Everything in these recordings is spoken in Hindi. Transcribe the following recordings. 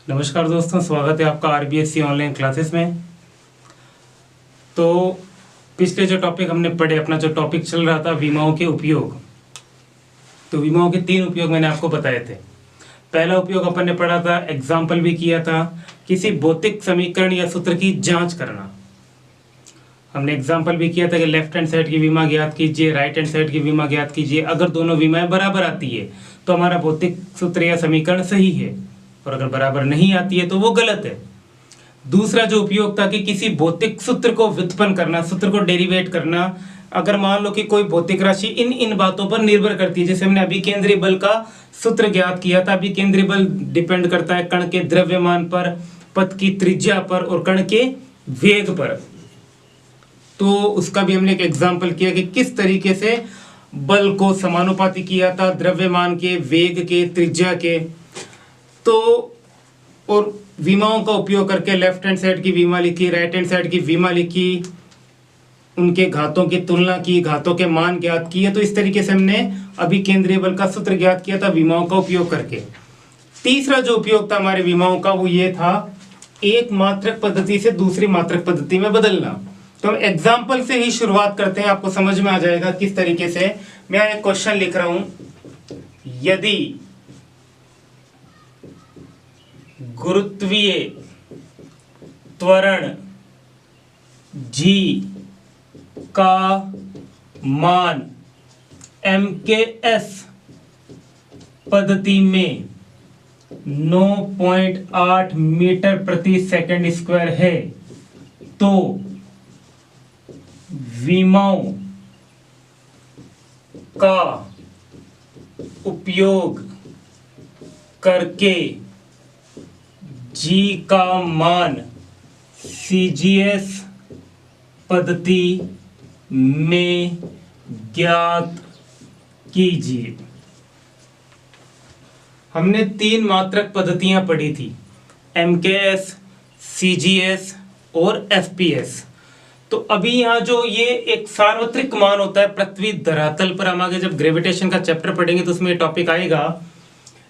नमस्कार दोस्तों, स्वागत है आपका आरबीएससी ऑनलाइन क्लासेस में। तो पिछले जो टॉपिक हमने पढ़े, अपना जो टॉपिक चल रहा था विमाओं के उपयोग, तो विमाओं के 3 उपयोग मैंने आपको बताए थे। पहला उपयोग अपन ने पढ़ा था, एग्जाम्पल भी किया था, किसी भौतिक समीकरण या सूत्र की जांच करना। हमने एग्जाम्पल भी किया था कि लेफ्ट हैंड साइड की विमा ज्ञात कीजिए, राइट हैंड साइड की विमा ज्ञात कीजिए। अगर दोनों विमाएं बराबर आती है तो हमारा भौतिक सूत्र या समीकरण सही है, और अगर बराबर नहीं आती है तो वो गलत है। दूसरा जो उपयोग था कि किसी भौतिक सूत्र को व्युत्पन्न करना, सूत्र को डेरिवेट करना। अगर मान लो कि कोई भौतिक राशि इन बातों पर निर्भर करती है, जैसे हमने अभी केंद्रीय बल का सूत्र ज्ञात किया था। अभी केंद्रीय बल डिपेंड करता है कण के द्रव्यमान पर, पथ की त्रिज्या पर और कण के वेग पर। तो उसका भी हमने एक एग्जाम्पल किया कि किस तरीके से बल को समानुपाती किया था द्रव्यमान के, वेग के, त्रिज्या के। तो और विमाओं का उपयोग करके लेफ्ट हैंड साइड की विमा लिखी, राइट हैंड साइड की विमा लिखी, उनके घातों की तुलना की, घातों के मान ज्ञात किए। तो इस तरीके से हमने अभी केंद्रीय बल का सूत्र ज्ञात किया था विमाओं का उपयोग करके। तीसरा जो उपयोग था हमारे विमाओं का वो ये था, एक मात्रक पद्धति से दूसरी मात्रक पद्धति में बदलना। तो हम एग्जाम्पल से ही शुरुआत करते हैं, आपको समझ में आ जाएगा किस तरीके से। मैं एक क्वेश्चन लिख रहा हूं, यदि गुरुत्वीय त्वरण g का मान mks पद्धति में 9.8 मीटर प्रति सेकंड स्क्वायर है, तो विमाओं का उपयोग करके g का मान CGS पद्धति में ज्ञात कीजिए। हमने 3 मात्रक पद्धतियां पढ़ी थी, MKS, CGS और FPS। तो अभी यहाँ जो ये एक सार्वत्रिक मान होता है पृथ्वी धरातल पर, हम आगे जब ग्रेविटेशन का चैप्टर पढ़ेंगे तो उसमें टॉपिक आएगा।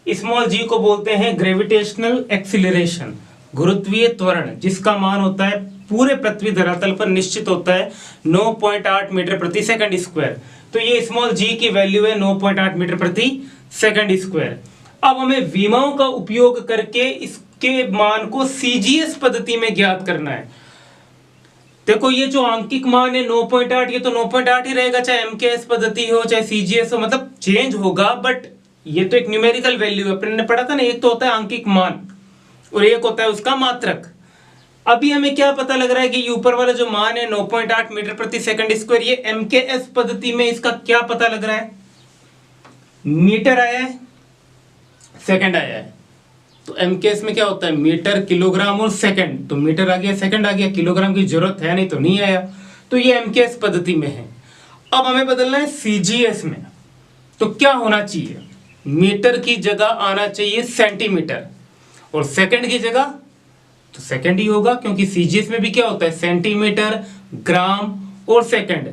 स्मॉल g को बोलते हैं ग्रेविटेशनल एक्सीलरेशन, गुरुत्वीय त्वरण, जिसका मान होता है पूरे पृथ्वी धरातल पर निश्चित होता है 9.8 मीटर प्रति सेकंड स्क्वायर। तो ये स्मॉल g की वैल्यू है 9.8 मीटर प्रति सेकंड स्क्वायर। अब हमें विमाओं का उपयोग करके इसके मान को CGS पद्धति में ज्ञात करना है। देखो ये जो आंकिक मान है 9.8, ये तो 9.8 ही रहेगा, चाहे MKS पद्धति हो चाहे CGS हो, मतलब चेंज होगा, बट ये तो एक न्यूमेरिकल वैल्यू है। अपन ने पढ़ा था ना, एक तो होता है आंकिक मान और एक होता है उसका मात्रक। अभी हमें क्या पता लग रहा है कि ये ऊपर वाला जो मान है 9.8 मीटर प्रति सेकंड स्क्वायर, ये MKS पद्धति में इसका क्या पता लग रहा है, मीटर आया है, सेकंड आया है। तो MKS में क्या होता है, मीटर, किलोग्राम और सेकंड। तो मीटर आ गया, सेकंड आ गया, किलोग्राम की जरूरत है नहीं तो नहीं आया। तो ये MKS पद्धति में है। अब हमें बदलना है CGS में। तो क्या होना चाहिए, मीटर की जगह आना चाहिए सेंटीमीटर, और सेकंड की जगह तो सेकंड ही होगा, क्योंकि CGS में भी क्या होता है, सेंटीमीटर, ग्राम और सेकंड।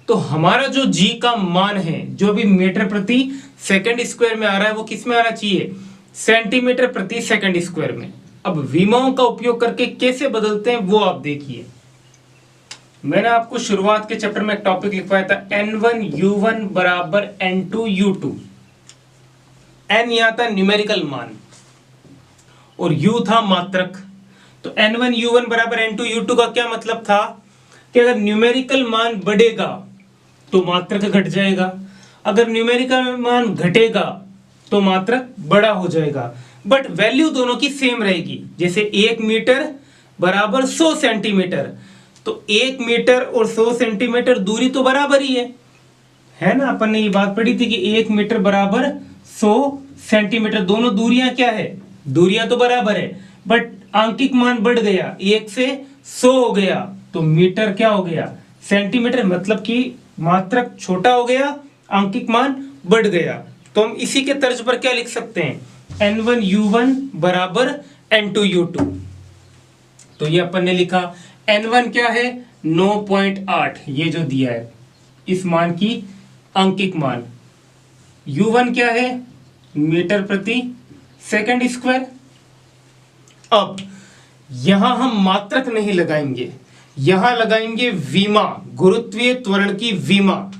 तो हमारा जो g का मान है, जो भी मीटर प्रति सेकंड स्क्वायर में आ रहा है, वो किस में आना चाहिए, सेंटीमीटर प्रति सेकंड स्क्वायर में। अब विमाओं का उपयोग करके कैसे बदलते हैं वो आप देखिए। मैंने आपको शुरुआत के चैप्टर में एक टॉपिक लिखवाया था, N1U1 बराबर N2U2। N यहां था न्यूमेरिकल मान और U था मात्रक। तो N1U1 बराबर N2U2 का क्या मतलब था कि अगर न्यूमेरिकल मान बढ़ेगा तो मात्रक घट जाएगा, अगर न्यूमेरिकल मान घटेगा तो मात्रक बड़ा हो जाएगा, बट वैल्यू दोनों की सेम रहेगी। जैसे 1 मीटर बराबर 100 सेंटीमीटर, तो 1 मीटर और 100 सेंटीमीटर दूरी तो बराबर ही है ना। अपन ने ये बात पढ़ी थी कि 1 मीटर बराबर 100 सेंटीमीटर, दोनों दूरियां क्या है, दूरियां तो बराबर है, बट आंकिक मान बढ़ गया, 1 से 100 हो गया, तो मीटर क्या हो गया, सेंटीमीटर, मतलब कि मात्रक छोटा हो गया, आंकिक मान बढ़ गया। तो हम इसी के तर्ज पर क्या लिख सकते हैं, N1U1 बराबर N2U2। तो ये अपन ने लिखा, N1 क्या है, 9.8, ये जो दिया है इस मान की आंकिक मान। U1 क्या है, मीटर प्रति सेकंड स्क्वायर। अब यहां हम मात्रक नहीं लगाएंगे, यहां लगाएंगे विमा, गुरुत्वीय त्वरण की विमा।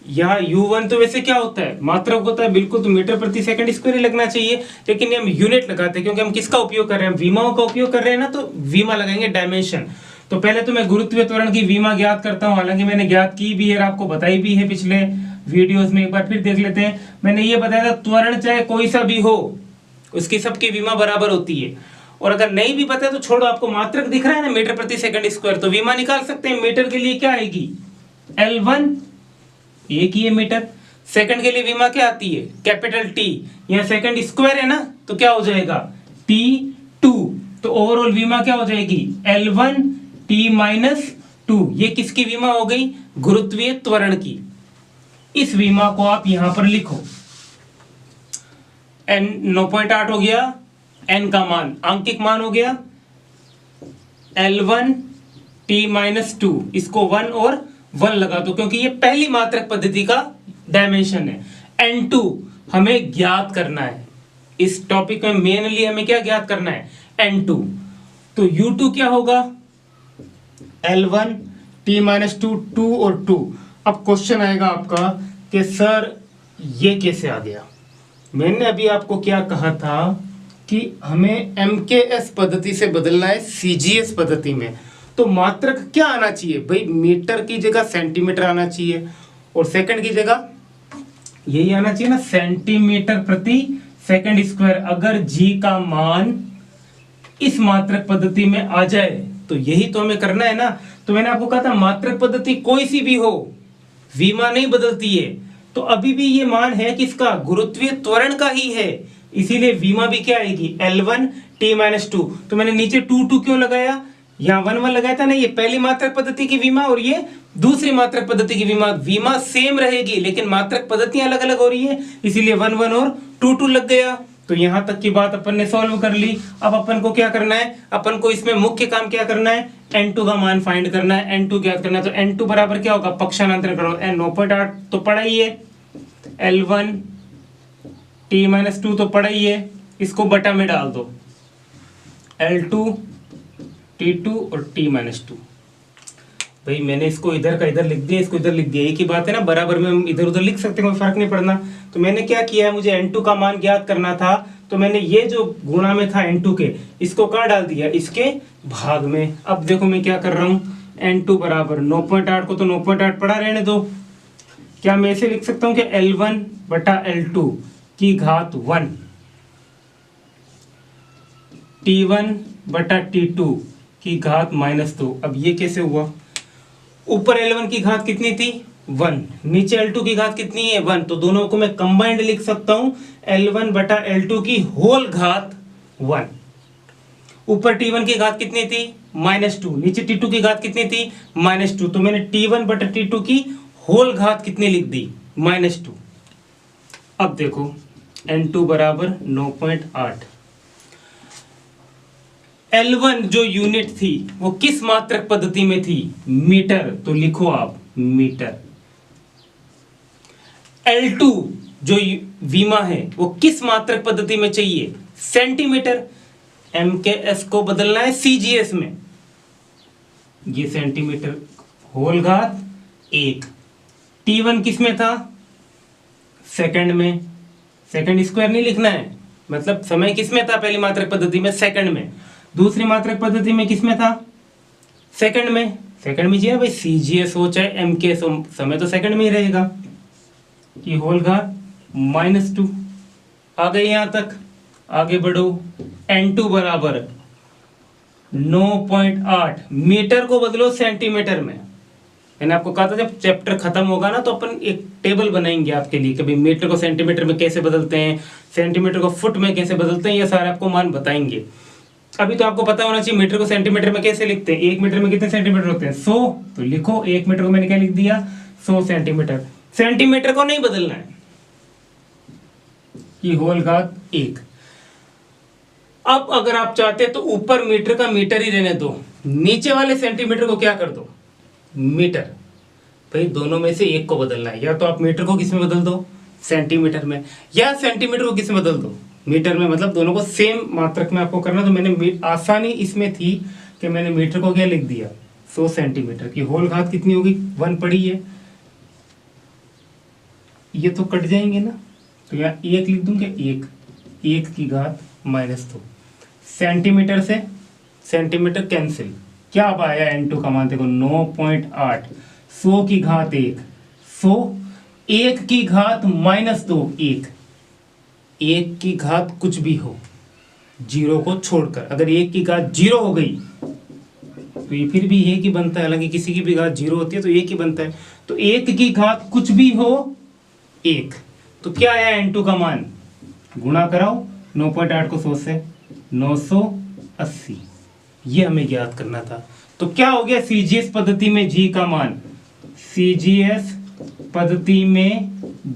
यहाँ U1 तो वैसे क्या होता है, मात्रक होता है बिल्कुल, तो मीटर प्रति सेकंड स्क्वायर ही लगना चाहिए, लेकिन हम यूनिट लगाते हैं क्योंकि हम किसका उपयोग कर रहे हैं, विमाओं का उपयोग कर रहे हैं ना, तो विमा लगाएंगे, डायमेंशन। तो पहले तो मैं गुरुत्वीय त्वरण की विमा ज्ञात करता हूं, हालांकि मैंने ज्ञात की भी है, आपको बताई भी है पिछले वीडियोस में, एक बार फिर देख लेते हैं। मैंने ये बताया था त्वरण चाहे कोई सा भी हो उसकी सबकी विमा बराबर होती है, और अगर नहीं भी पता है तो छोड़ो, आपको मात्रक दिख रहा है ना मीटर प्रति सेकंड स्क्वायर, तो विमा निकाल सकते हैं। मीटर के लिए क्या आएगी, L1, एक ही है मीटर। सेकंड के लिए विमा क्या आती है, कैपिटल T, यहाँ सेकंड स्क्वायर है ना, तो क्या हो जाएगा T2, तो ओवरऑल विमा क्या हो जाएगी L1 T-2। ये किसकी विमा हो गई, गुरुत्वीय त्वरण की। इस विमा को आप यहां पर लिखो, n 9.8 हो गया, n का मान आंकिक मान हो गया, L1 T-2, इसको 1 और 1 लगा दो क्योंकि ये पहली मात्रक पद्धति का डायमेंशन है। N2 हमें ज्ञात करना है, इस टॉपिक में मेनली हमें क्या ज्ञात करना है, N2। तो U2 क्या होगा, L1 T-2, 2 और 2। अब क्वेश्चन आएगा आपका कि सर ये कैसे आ गया। मैंने अभी आपको क्या कहा था कि हमें MKS पद्धति से बदलना है CGS पद्धति में, तो मात्रक क्या आना चाहिए भाई, मीटर की जगह सेंटीमीटर आना चाहिए, और सेकंड की जगह यही आना चाहिए ना, सेंटीमीटर प्रति सेकंड स्क्वायर। अगर G का मान इस मात्रक पद्धति में आ जाए तो यही तो हमें करना है ना। तो मैंने आपको कहा था मात्रक पद्धति कोई सी भी हो, विमा नहीं बदलती है, तो अभी भी ये मान है किसका, गुरुत्वीय त्वरण का ही है, इसीलिए विमा भी क्या आएगी L1 T-2। तो मैंने नीचे 2 2 क्यों लगाया, यहाँ 1 1 लगाया था ना, ये पहली मात्रक पद्धति की विमा और ये दूसरी मात्रक पद्धति की विमा, विमा सेम रहेगी लेकिन मात्रक पद्धतियां अलग अलग हो रही है, इसीलिए 1 1 और 2 2 लग गया। तो यहां तक की बात अपन ने सॉल्व कर ली। अब अपन को क्या करना है, अपन को इसमें मुख्य काम क्या करना है, N2 का मान फाइंड करना है, N2 ज्ञात करना है। तो N2 बराबर क्या होगा, पक्षांतरण करो, 9.8 तो पढ़ा ही है, L1 T-2 तो पढ़ा ही है, इसको बटा में डाल दो, L2 T2 और T-2। भाई मैंने इसको इधर का इधर लिख दिया, इसको इधर लिख दिया, एक ही बात है ना, बराबर में हम इधर उधर लिख सकते हैं, कोई फर्क नहीं पड़ना। तो मैंने क्या किया है, मुझे N2 का मान ज्ञात करना था, तो मैंने ये जो गुणा में था N2 के, इसको कहाँ डाल दिया, इसके भाग में। अब देखो मैं क्या कर रहा हूँ, N2 बराबर 9.8 को तो 9.8 पढ़ा रहने दो, क्या मैं ऐसे लिख सकता हूँ कि L1 बटा L2 की घात 1, T1 बटा T2 की घात -2। अब ये कैसे हुआ, ऊपर L1 की घात कितनी थी 1, नीचे L2 की घात कितनी है 1, तो दोनों को मैं कंबाइंड लिख सकता हूं L1 बटा L2 की होल घात 1। ऊपर T1 की घात कितनी थी -2, नीचे T2 की घात कितनी थी -2, तो मैंने T1 बटा T2 की होल घात कितनी लिख दी -2। अब देखो N2 बराबर 9.8, L1 जो यूनिट थी वो किस मात्रक पद्धति में थी, मीटर, तो लिखो आप मीटर। L2 जो विमा है वो किस मात्रक पद्धति में चाहिए, सेंटीमीटर। MKS को बदलना है CGS में, ये सेंटीमीटर होल घात 1। T1 किस में था, सेकंड में, सेकंड स्क्वायर नहीं लिखना है, मतलब समय किस में था पहली मात्रक पद्धति में, सेकंड में। दूसरी मात्रक पद्धति में किसमें था, सेकंड में, सेकंड में जी भाई CGS हो चाहे MKS हो, समय तो सेकंड में ही रहेगा, कि होल घात -2। आ गए यहां तक, आगे बढ़ो। N2 बराबर 9.8, मीटर को बदलो सेंटीमीटर में। मैंने आपको कहा था जब चैप्टर खत्म होगा ना तो अपन एक टेबल बनाएंगे आपके लिए, कभी मीटर को सेंटीमीटर में कैसे बदलते हैं, सेंटीमीटर को फुट में कैसे बदलते हैं, ये सारे आपको मान बताएंगे। अभी तो आपको पता होना चाहिए मीटर को सेंटीमीटर में कैसे लिखते हैं, 1 मीटर में कितने सेंटीमीटर होते हैं 100, तो लिखो 1 मीटर को मैंने क्या लिख दिया 100 सेंटीमीटर। सेंटीमीटर को नहीं बदलना है, कि होल घात 1। अब अगर आप चाहते हैं तो ऊपर मीटर का मीटर ही रहने दो, नीचे वाले सेंटीमीटर को क्या कर दो मीटर। भाई दोनों में से एक को बदलना है, या तो आप मीटर को किस में बदल दो सेंटीमीटर में, या सेंटीमीटर को किस में बदल दो मीटर में मतलब दोनों को सेम मात्रक में आपको करना। तो मैंने आसानी इसमें थी कि मैंने मीटर को क्या लिख दिया 100 सेंटीमीटर की होल घात कितनी होगी 1 पड़ी है, ये तो कट जाएंगे ना, तो यहाँ 1 लिख दूंगा, 1 की घात -2 सेंटीमीटर से सेंटीमीटर कैंसिल, क्या अब आया n2 का मान देखो 9.8, 100 की घात 1, 100 1 की घात -2, 1 की घात कुछ भी हो जीरो को छोड़कर, अगर 1 की घात 0 हो गई तो ये फिर भी 1 ही बनता है, हालांकि किसी की भी घात 0 होती है तो 1 ही बनता है। तो 1 की घात कुछ भी हो 1, तो क्या आया n2 का मान, गुणा कराओ 9.8 को 100 से 980, ये हमें ज्ञात करना था। तो क्या हो गया सीजीएस पद्धति में जी का मान, सीजीएस पद्धति में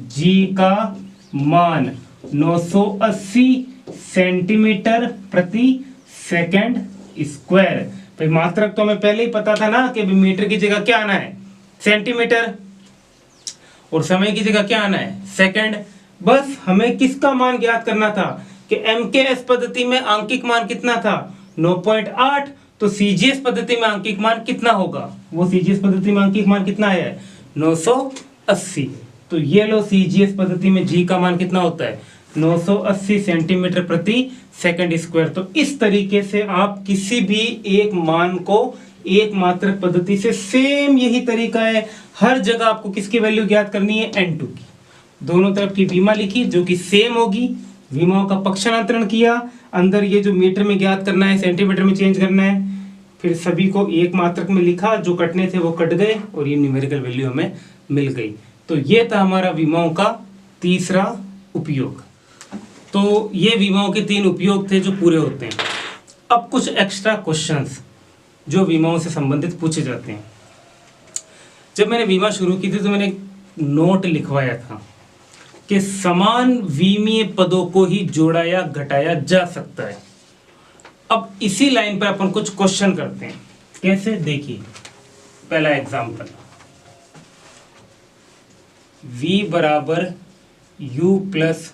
जी का मान 980 सेंटीमीटर प्रति सेकंड स्क्वायर। भाई मात्रक तो हमें पहले ही पता था ना कि मीटर की जगह क्या आना है सेंटीमीटर, और समय की जगह क्या आना है सेकंड। बस हमें किसका मान ज्ञात करना था कि एमकेएस पद्धति में आंकिक मान कितना था 9.8, तो सीजीएस पद्धति में आंकिक मान कितना होगा, वो सीजीएस पद्धति में आंकिक मान कितना है 980। तो ये लो सीजीएस पद्धति में जी का मान कितना होता है 980 सेंटीमीटर प्रति सेकंड स्क्वायर। तो इस तरीके से आप किसी भी एक मान को एक मात्रक पद्धति से, सेम यही तरीका है, हर जगह आपको किसकी वैल्यू ज्ञात करनी है n2 की, दोनों तरफ की विमा लिखी जो कि सेम होगी, विमाओं का पक्षांतरण किया, अंदर ये जो मीटर में ज्ञात करना है सेंटीमीटर में चेंज करना है, फिर सभी को एक मात्रक में लिखा, जो कटने थे वो कट गए और ये न्यूमेरिकल वैल्यू हमें मिल गई। तो ये था हमारा विमाओं का तीसरा उपयोग। तो ये विमाओं के 3 उपयोग थे जो पूरे होते हैं। अब कुछ एक्स्ट्रा क्वेश्चंस जो विमाओं से संबंधित पूछे जाते हैं। जब मैंने विमा शुरू की थी तो मैंने नोट लिखवाया था कि समान विमीय पदों को ही जोड़ा या घटाया जा सकता है। अब इसी लाइन पर अपन कुछ क्वेश्चन करते हैं, कैसे देखिए। पहला एग्जांपल, v बराबर u प्लस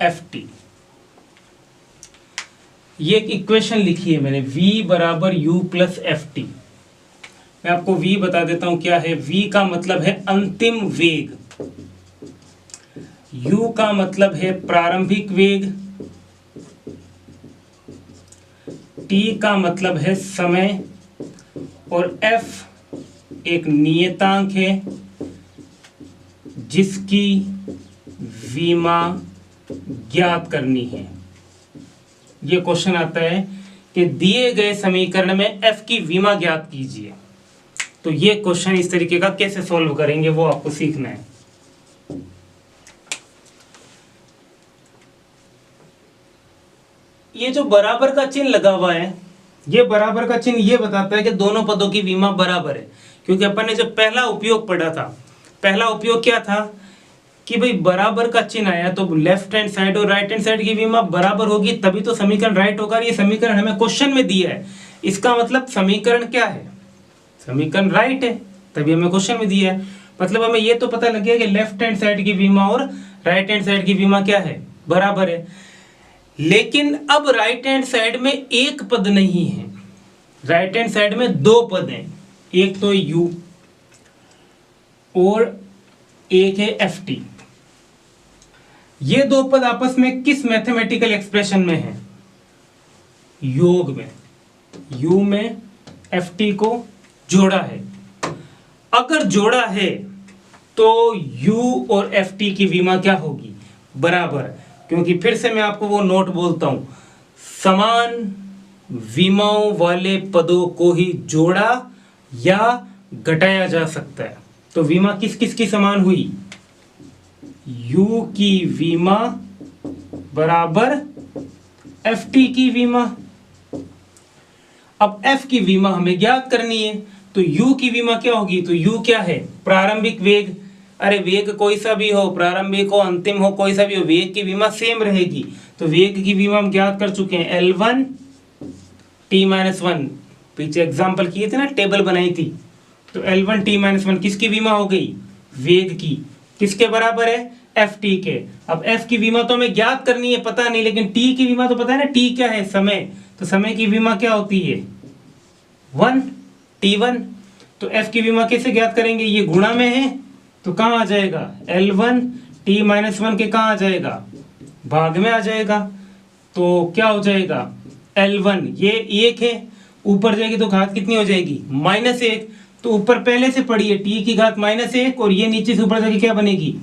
एफ टी, ये एक इक्वेशन लिखी है मैंने, v बराबर u प्लस एफ टी। मैं आपको v बता देता हूं क्या है। v का मतलब है अंतिम वेग, u का मतलब है प्रारंभिक वेग, t का मतलब है समय, और f एक नियतांक है जिसकी विमा ज्ञात करनी है। ये क्वेश्चन आता है कि दिए गए समीकरण में f की विमा ज्ञात कीजिए। तो ये क्वेश्चन इस तरीके का कैसे सॉल्व करेंगे वो आपको सीखना है। ये जो बराबर का चिन्ह लगा हुआ है, ये बराबर का चिन्ह ये बताता है कि दोनों पदों की विमा बराबर है, क्योंकि अपन ने जब पहला उपयोग पढ़ा था, पहला उपयोग क्या था कि भाई बराबर का चिन्ह आया तो लेफ्ट हैंड साइड और राइट हैंड साइड की विमा बराबर होगी, तभी तो समीकरण राइट होगा। ये समीकरण हमें क्वेश्चन में दिया है, इसका मतलब समीकरण क्या है, समीकरण राइट है, तभी हमें क्वेश्चन में दिया है। मतलब हमें ये तो पता लग गया कि लेफ्ट हैंड साइड की विमा और राइट हैंड साइड की विमा क्या है, बराबर है। लेकिन अब राइट हैंड साइड में एक पद नहीं है, राइट हैंड साइड में 2 पद हैं, एक तो u और एक है एफ टी। ये 2 पद आपस में किस मैथमेटिकल एक्सप्रेशन में है, योग में, u में एफ टी को जोड़ा है। अगर जोड़ा है तो u और एफ टी की विमा क्या होगी, बराबर, क्योंकि फिर से मैं आपको वो नोट बोलता हूं, समान विमाओं वाले पदों को ही जोड़ा या घटाया जा सकता है। तो विमा किस किस की समान हुई, u की विमा बराबर एफ टी की विमा। अब f की विमा हमें ज्ञात करनी है, तो u की विमा क्या होगी, तो u क्या है, प्रारंभिक वेग। अरे वेग कोई सा भी हो, प्रारंभिक हो अंतिम हो कोई सा भी हो, वेग की विमा सेम रहेगी। तो वेग की विमा हम ज्ञात कर चुके हैं, L1 t-1, पीछे एग्जाम्पल किए थे ना, टेबल बनाई थी। तो L1 t-1 किसकी विमा हो गई, वेग की, किसके बराबर है, एफ टी के। अब एफ की विमा तो हमें ज्ञात करनी है, पता नहीं, लेकिन टी की विमा तो पता है ना, टी क्या है, समय। तो समय की विमा क्या होती है 1 t1। तो एफ की विमा कैसे ज्ञात करेंगे, ये गुणा में है तो कहाँ आ जाएगा L1 t माइनस 1 के कहाँ आ जाएगा, भाग में आ जाएगा। तो क्या हो जाएगा L1 ये 1 है, ऊपर जाएगी तो घात कितनी हो जाएगी -1। तो ऊपर पहले से पड़ी है t की घात -1 और ये नीचे से ऊपर जाके क्या बनेगी,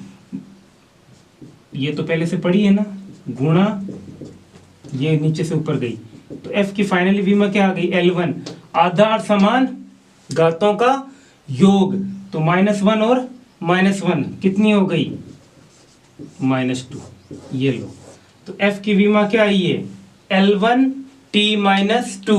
ये तो पहले से पड़ी है ना, गुणा ये नीचे से ऊपर गई। तो f की फाइनली विमा क्या आ गई L1, आधार समान घातों का योग। तो -1 और -1 कितनी हो गई -2, ये लो। तो f की विमा क्या आई है L1 t-2।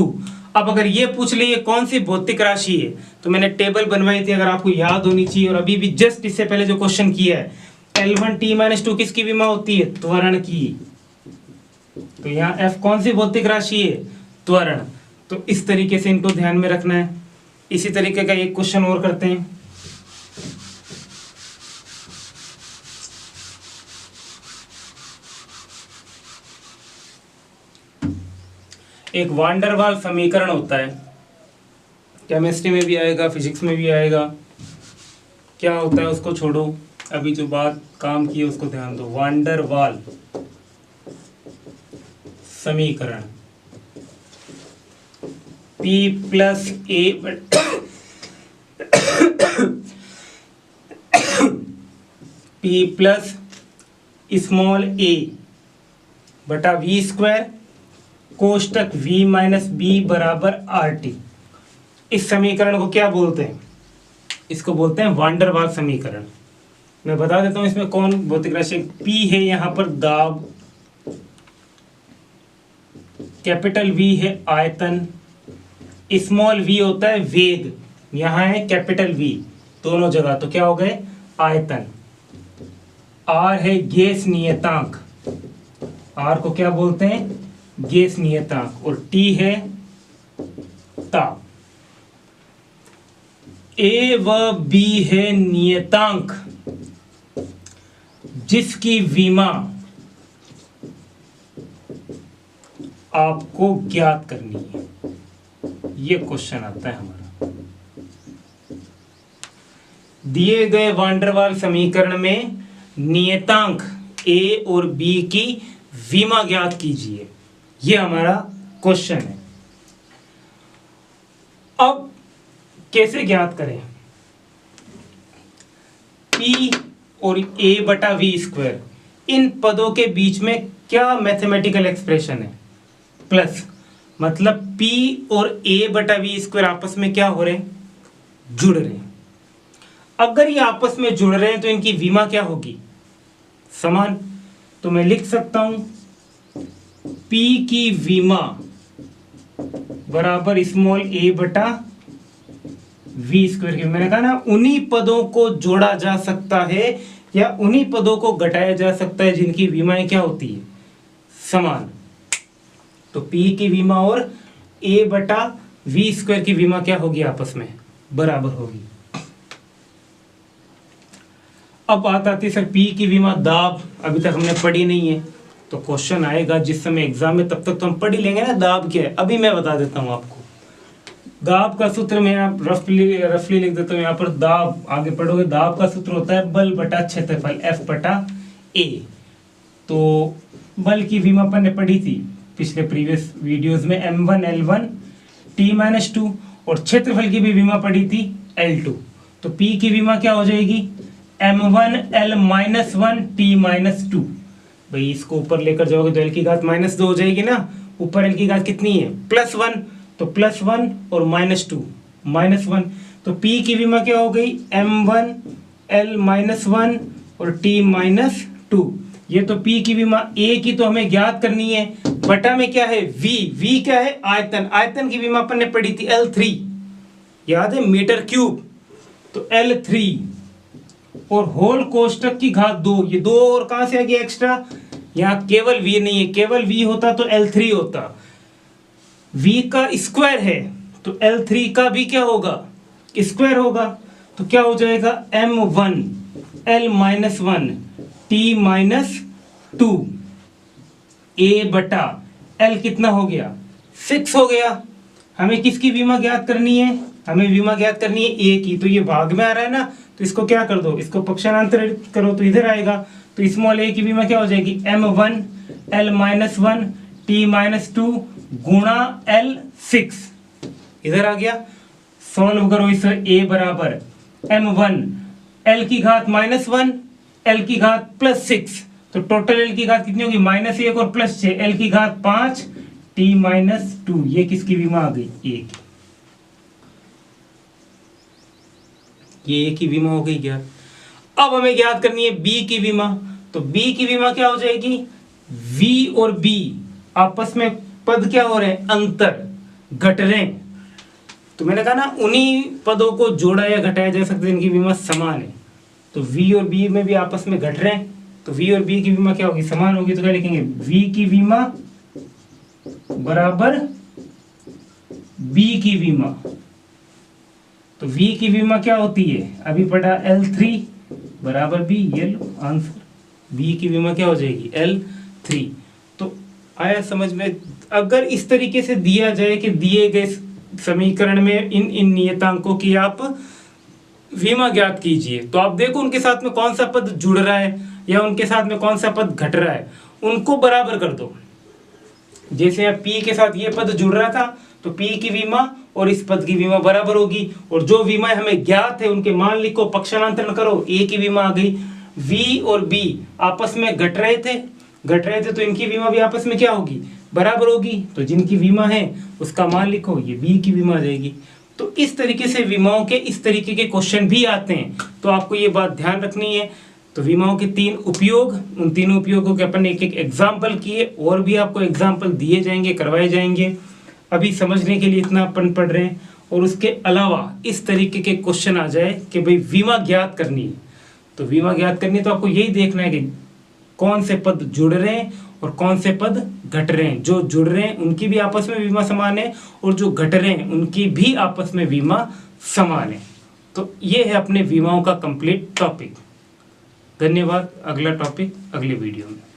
अब अगर ये पूछ ले ये कौन सी भौतिक राशि है, तो मैंने टेबल बनवाई थी, अगर आपको याद होनी चाहिए, और अभी भी जस्ट इससे पहले जो क्वेश्चन किया है, L1 t-2 किसकी विमा होती है, त्वरण की। तो यहाँ f कौन सी भौतिक राशि है, त्वरण। तो इस तरीके से इनको ध्यान में रखना है। इसी तरीके का एक क्वेश्चन और करते हैं। एक वांडरवाल समीकरण होता है, केमिस्ट्री में भी आएगा, फिजिक्स में भी आएगा। क्या होता है उसको छोड़ो, अभी जो बात काम की है उसको ध्यान दो। वांडरवाल समीकरण P plus a P plus small a बटा v स्क्वायर कोष्टक v माइनस बी बराबर RT। इस समीकरण को क्या बोलते हैं, इसको बोलते हैं वांडरवाल समीकरण। मैं बता देता हूं इसमें कौन भौतिक राशि, P है यहाँ पर दाब, कैपिटल V है आयतन, स्मॉल v होता है वेग, यहाँ है कैपिटल V दोनों जगह, तो क्या हो गए आयतन। R है गैस नियतांक, R को क्या बोलते हैं गैस नियतांक, और T है ताप। A व B है नियतांक जिसकी विमा आपको ज्ञात करनी है। ये क्वेश्चन आता है हमारा, दिए गए वांडरवाल समीकरण में नियतांक A और B की विमा ज्ञात कीजिए, ये हमारा क्वेश्चन है। अब कैसे ज्ञात करें, P और A बटा V स्क्वायर, इन पदों के बीच में क्या मैथमेटिकल एक्सप्रेशन है, प्लस, मतलब P और A बटा V स्क्वायर आपस में क्या हो रहे हैं, जुड़ रहे हैं। अगर ये आपस में जुड़ रहे हैं तो इनकी विमा क्या होगी, समान। तो मैं लिख सकता हूं P की विमा बराबर स्मॉल a बटा v स्क्वायर की। मैंने कहा ना उन्हीं पदों को जोड़ा जा सकता है या उन्हीं पदों को घटाया जा सकता है जिनकी विमाएं क्या होती है, समान। तो P की विमा और a बटा v स्क्वायर की विमा क्या होगी, आपस में बराबर होगी। अब बात आती है सर P की विमा दाब, अभी तक हमने पढ़ी नहीं है, तो क्वेश्चन आएगा जिस समय एग्जाम में, तब तक तो हम पढ़ ही लेंगे ना दाब क्या है। अभी मैं बता देता हूं आपको, दाब का सूत्र मैं यहाँ रफली लिख देता हूँ। यहाँ पर दाब आगे पढ़ोगे, दाब का सूत्र होता है बल बटा क्षेत्रफल F बटा A। तो बल की विमा अपन ने पढ़ी थी पिछले प्रीवियस वीडियोस में, M1 L1 T-2, और क्षेत्रफल की भी विमा पढ़ी थी L2। तो P की विमा क्या हो जाएगी, M1 L-1 T-2। भाई इसको ऊपर लेकर जाओगे तो L की घात -2 हो जाएगी ना, ऊपर L की घात कितनी है +1, तो +1 और -2 -1। तो P की विमा क्या हो गई, M1 L-1 और T-2। ये तो P की विमा, A की तो हमें ज्ञात करनी है, बटा में क्या है V क्या है आयतन, आयतन की विमा अपन ने पढ़ी थी L3, याद है मीटर क्यूब, तो L3 और होल कोष्टक की घात 2, ये 2 और कहां से आ गया एक्स्ट्रा, यहाँ केवल V नहीं है, केवल V होता तो L3 होता, V का स्क्वायर है तो L3 का भी क्या होगा स्क्वायर होगा। तो क्या हो जाएगा M1 L-1 टी माइनस 2 ए बटा एल कितना हो गया 6 हो गया। हमें किसकी विमा ज्ञात करनी है, हमें विमा ज्ञात करनी है ए की। तो ये भाग में आ रहा है ना, तो इसको क्या कर दो, इसको पक्षांतरित करो तो इधर आएगा। तो स्मॉल ए की विमा क्या हो जाएगी m1 l minus 1 t minus 2 गुणा l 6 इधर आ गया। सॉल्व करो इस a बराबर m1 l की घात माइनस 1 l की घात प्लस 6, तो टोटल l की घात कितनी होगी -1 और प्लस 6 l की घात 5 t माइनस 2। ये किसकी विमा आ गई a की, ये a की विमा हो गई ज्ञात। अब हमें ज्ञात करनी है b की विमा। तो b की विमा क्या हो जाएगी, v और b आपस में पद क्या हो रहे हैं, अंतर घट रहे हैं। तो मैंने कहा ना उन्हीं पदों को जोड़ा या घटाया जा सकता है, इनकी विमा समान है। तो v और b में भी आपस में घट रहे हैं, तो v और b की विमा क्या होगी, समान होगी। तो क्या लिखेंगे, v की विमा बराबर b की विमा। तो v की विमा क्या होती है, अभी पढ़ा L3 बराबर b, ये लो आंसर। v की विमा क्या हो जाएगी L3। तो आया समझ में। अगर इस तरीके से दिया जाए कि दिए गए समीकरण में इन नियतांकों की आप विमा ज्ञात कीजिए, तो आप देखो उनके साथ में कौन सा पद जुड़ रहा है या उनके साथ में कौन सा पद घट रहा है, उनको बराबर कर दो। जैसे अब p के साथ ये पद जुड़ रहा था, तो p की विमा और इस पद की विमा बराबर होगी। और जो विमा हमें ज्ञात है उनके मान लिखो, पक्षांतरण करो, a की विमा आ गई। v और b आपस में घट रहे थे, तो इनकी विमा भी आपस में क्या होगी, बराबर होगी। तो जिनकी विमा है उसका मान लिखो, ये b की विमा आ जाएगी। तो इस तरीके से विमाओं के इस तरीके के क्वेश्चन भी आते हैं, तो आपको ये बात ध्यान रखनी है। तो विमाओं के 3 उपयोग, उन तीनों उपयोगों के अपन एक एग्जाम्पल किए, और भी आपको एग्जाम्पल दिए जाएंगे, करवाए जाएंगे। अभी समझने के लिए इतना अपन पढ़ रहे हैं। और उसके अलावा इस तरीके के क्वेश्चन आ जाए कि भाई विमा ज्ञात करनी है, तो विमा ज्ञात करनी है तो आपको यही देखना है कि कौन से पद जुड़ रहे हैं और कौन से पद घट रहे हैं। जो जुड़ रहे हैं उनकी भी आपस में विमा समान है, और जो घट रहे हैं उनकी भी आपस में विमा समान है। तो ये है अपने विमाओं का कंप्लीट टॉपिक। धन्यवाद। अगला टॉपिक अगले वीडियो में।